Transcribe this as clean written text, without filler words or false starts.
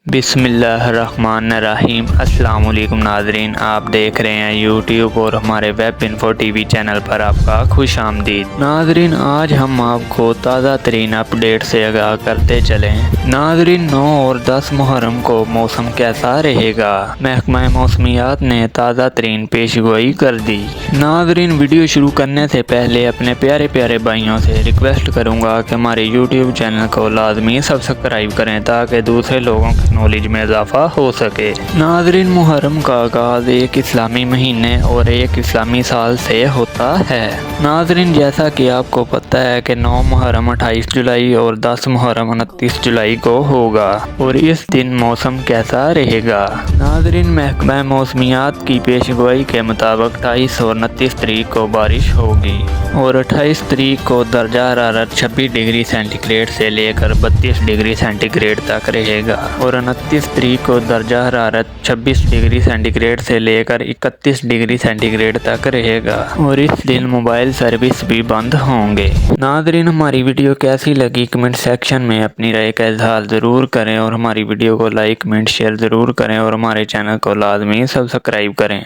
بسم اللہ الرحمن الرحیم۔ السلام علیکم ناظرین، آپ دیکھ رہے ہیں یوٹیوب اور ہمارے web info TV channel پر آپ کا خوش آمدید۔ ناظرین، آج ہم آپ کو تازہ ترین اپڈیٹ سے آگاہ کرتے چلیں۔ ناظرین، 9 اور 10 محرم کو موسم کیسا رہے گا؟ محکمہ موسمیات نے تازہ ترین پیشگوئی کر دی۔ ناظرین، ویڈیو شروع کرنے سے پہلے اپنے پیارے پیارے بھائیوں سے ریکویسٹ کروں گا کہ ہمارے یوٹیوب چینل کو لازمی سبسکرائب کریں تاکہ دوسرے لوگوں کی نالج میں اضافہ ہو سکے۔ ناظرین، محرم کا آغاز ایک اسلامی مہینے اور ایک اسلامی سال سے ہوتا ہے۔ ناظرین، جیسا کہ آپ کو پتہ ہے کہ 9 محرم 28 جولائی اور 10 محرم 29 جولائی کو ہوگا، اور اس دن موسم کیسا رہے گا؟ ناظرین، محکمہ موسمیات کی پیشگوئی کے مطابق 28 اور 29 تاریخ کو بارش ہوگی اور 28 تاریخ کو درجہ حرارت 26 ڈگری سینٹی گریڈ سے لے کر 32 ڈگری سینٹی گریڈ تک رہے گا، اور 29 تاریخ کو درجہ حرارت 26 ڈگری سینٹی گریڈ سے لے کر 31 ڈگری سینٹی گریڈ تک رہے گا، اور اس دن موبائل سروس بھی بند ہوں گے۔ ناظرین، ہماری ویڈیو کیسی لگی کمنٹ سیکشن میں اپنی رائے کا اظہار ضرور کریں، اور ہماری ویڈیو کو لائک کمنٹ شیئر ضرور کریں، اور ہمارے چینل کو لازمی سبسکرائب کریں۔